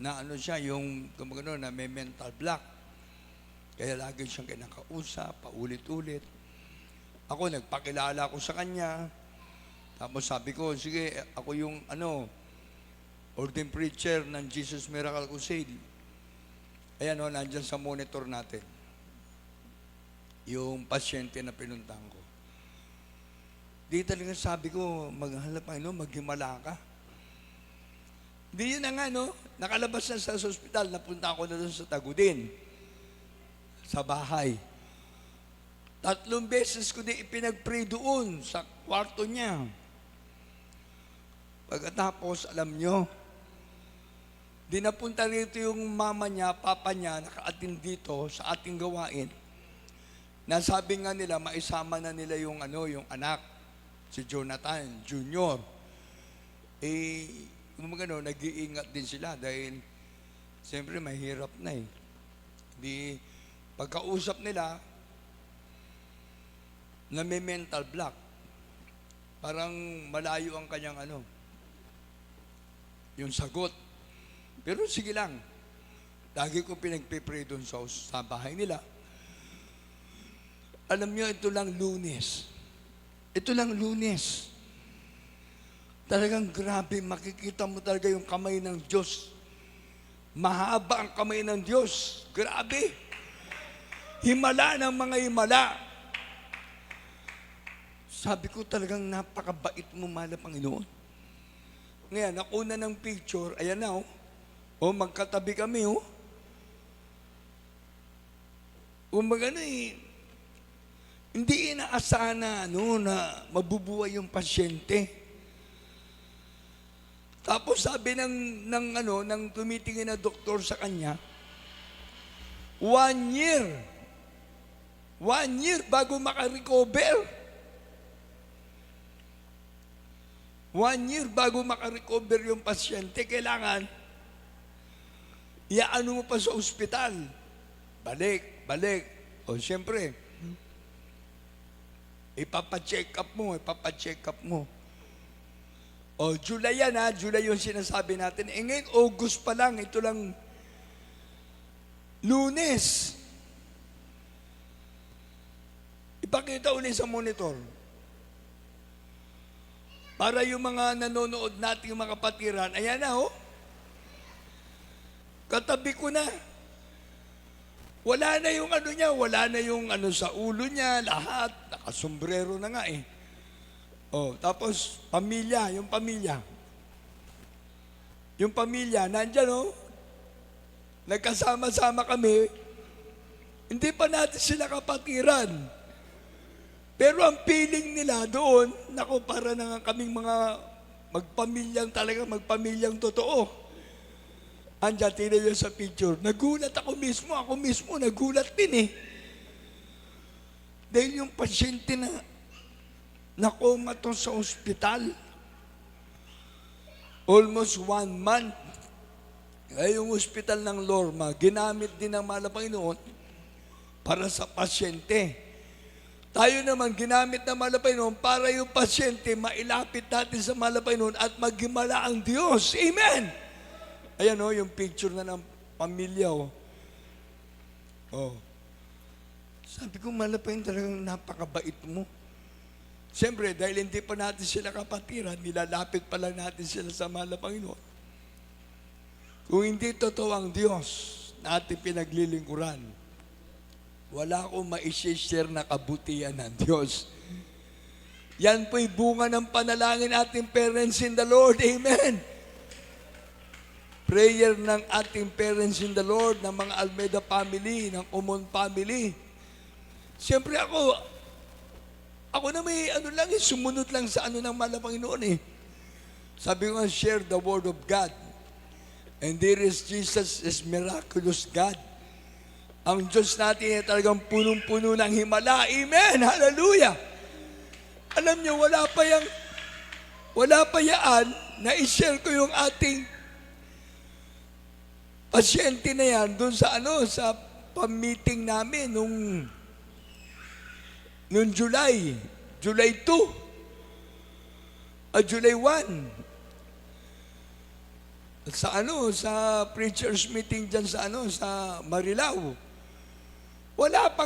na ano siya, yung kumagano na may mental block. Kaya lagi siyang kinakausap, paulit-ulit. Ako, nagpakilala ko sa kanya. Tapos sabi ko, sige, ako yung ordained preacher ng Jesus Miracle Crusade. Ayan nandyan sa monitor natin. Yung pasyente na pinuntahan ko. Di talaga sabi ko, maghanap maghimala ka. Di yun na nga, nakalabas na sa ospital, napunta ako na doon sa Tagudin, sa bahay. 3 beses ko di ipinag-pray doon sa kwarto niya. Pagkatapos, alam nyo, di napunta rito yung mama niya, papa niya, naka-attend dito sa ating gawain. Nasabi nga nila, maisama na nila yung anak, si Jonathan Jr. Nag-iingat din sila dahil siyempre mahirap na eh. Di, pagkausap nila, na may mental block, parang malayo ang kanyang yung sagot. Pero sige lang, lagi ko pinagpipray doon sa bahay nila. Alam nyo, ito lang Lunes. Ito lang Lunes. Talagang grabe, makikita mo talaga yung kamay ng Diyos. Mahaba ang kamay ng Diyos. Grabe. Himala ng mga himala. Sabi ko talagang napakabait mo, mahal na Panginoon. Ngayon, nakuna ng picture, ayan na magkatabi kami hindi inaasahan na na mabubuhay yung pasyente. Tapos sabi ng tumitingin na doktor sa kanya, 1 year. 1 year bago makarecover. 1 year bago makarecover yung pasyente, kailangan iaano mo pa sa ospital. Balik. O siyempre, ipapacheck up mo. O, July yan July yung sinasabi natin. Ngayon, August pa lang, ito lang Lunes. Ipakita ulit sa monitor. Para yung mga nanonood natin, yung mga kapatiran, ayan na katabi ko na. Wala na yung niya, wala na yung sa ulo niya, lahat. Nakasombrero na nga eh. Tapos, yung pamilya. Yung pamilya, nandyan nagkasama-sama kami. Hindi pa natin sila kapatiran. Pero ang feeling nila doon, para na nga kaming mga magpamilyang totoo. Andiyan, tingnan nyo sa picture. Nagulat ako mismo nagulat din eh. Dahil yung pasyente na nakomato sa ospital, almost 1 month. Ay, yung ospital ng Lorma, ginamit din ng mahal na Panginoon para sa pasyente. Tayo naman, ginamit ng mahal na Panginoon para yung pasyente mailapit natin sa mahal na Panginoon at maghimala ang Diyos. Amen! Ayan yung picture na ng pamilya Sabi ko, mahal na Panginoon, talagang napakabait mo. Siyempre, dahil hindi pa natin sila kapatiran, nilalapit pa lang natin sila sa mahal na Panginoon. Kung hindi totoo ang Diyos na ating pinaglilingkuran, wala akong ma-share na kabutihan ng Diyos. Yan po'y bunga ng panalangin ating parents in the Lord. Amen. Prayer ng ating parents in the Lord, ng mga Almeida family, ng Common family. Siyempre ako na may sumunod lang sa ng mahal na Panginoon eh. Sabi ko share the word of God. And there is Jesus is miraculous God. Ang Diyos natin ay talagang punong-puno ng himala. Amen! Hallelujah! Alam niyo, wala pa yaan na i-share ko yung ating pasyente na yan doon sa sa pag-meeting namin nung July 2, July 1. sa preachers meeting dyan sa Marilao. Wala pang